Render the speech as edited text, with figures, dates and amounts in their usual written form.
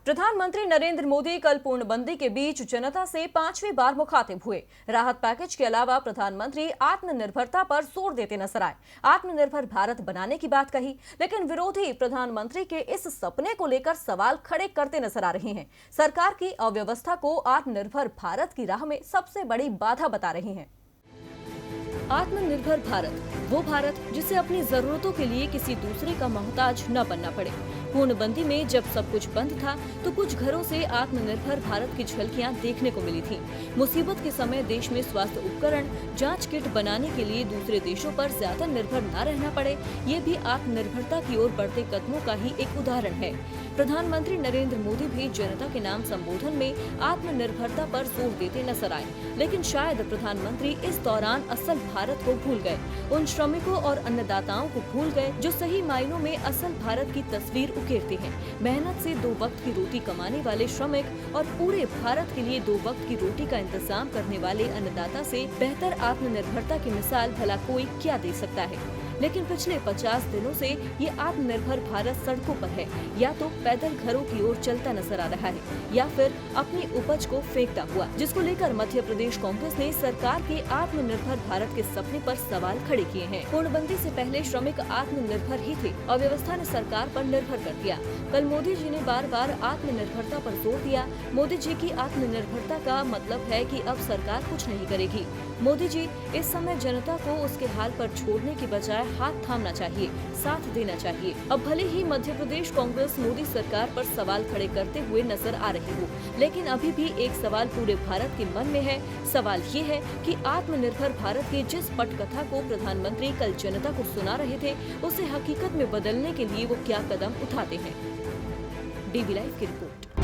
प्रधानमंत्री नरेंद्र मोदी कल पूर्णबंदी के बीच जनता से 5वीं बार मुखातिब हुए। राहत पैकेज के अलावा प्रधानमंत्री आत्मनिर्भरता पर जोर देते नजर आए। आत्मनिर्भर भारत बनाने की बात कही, लेकिन विरोधी प्रधानमंत्री के इस सपने को लेकर सवाल खड़े करते नजर आ रहे हैं। सरकार की अव्यवस्था को आत्मनिर्भर भारत की राह में सबसे बड़ी बाधा बता रही हैं। आत्मनिर्भर भारत वो भारत जिसे अपनी जरूरतों के लिए किसी दूसरे का मोहताज न बनना पड़े। पूर्णबंदी में जब सब कुछ बंद था तो कुछ घरों से आत्मनिर्भर भारत की झलकियां देखने को मिली थी। मुसीबत के समय देश में स्वास्थ्य उपकरण, जांच किट बनाने के लिए दूसरे देशों पर ज्यादा निर्भर न रहना पड़े, ये भी आत्मनिर्भरता की ओर बढ़ते कदमों का ही एक उदाहरण है। प्रधानमंत्री नरेंद्र मोदी भी जनता के नाम संबोधन में आत्मनिर्भरता पर जोर देते नजर आए, लेकिन शायद प्रधानमंत्री इस दौरान असल भारत को भूल गए, उन श्रमिकों और अन्नदाताओं को भूल गए जो सही मायनों में असल भारत की तस्वीर उकेरते हैं। मेहनत से 2 वक्त की रोटी कमाने वाले श्रमिक और पूरे भारत के लिए 2 वक्त की रोटी का इंतजाम करने वाले अन्नदाता से बेहतर आत्मनिर्भरता की मिसाल भला कोई क्या दे सकता है। लेकिन पिछले 50 दिनों से ये आत्मनिर्भर भारत सड़कों पर है, या तो पैदल घरों की ओर चलता नजर आ रहा है या फिर अपनी उपज को फेंकता हुआ, जिसको लेकर मध्य प्रदेश कांग्रेस ने सरकार के आत्मनिर्भर भारत के सपने पर सवाल खड़े किए हैं। पूर्णबंदी से पहले श्रमिक आत्मनिर्भर ही थे और व्यवस्था ने सरकार पर निर्भर कर दिया। कल मोदी जी ने बार बार आत्मनिर्भरता पर जोर दिया। मोदी जी की आत्मनिर्भरता का मतलब है कि अब सरकार कुछ नहीं करेगी। मोदी जी इस समय जनता को उसके हाल पर छोड़ने की बजाय हाथ थामना चाहिए, साथ देना चाहिए। अब भले ही मध्य प्रदेश कांग्रेस मोदी सरकार पर सवाल खड़े करते हुए नजर आ रही हो, लेकिन अभी भी एक सवाल पूरे भारत के मन में है। सवाल ये है कि आत्मनिर्भर भारत की जिस पटकथा को प्रधानमंत्री कल जनता को सुना रहे थे, उसे हकीकत में बदलने के लिए वो क्या कदम उठाते हैं। डीबी लाइव की रिपोर्ट।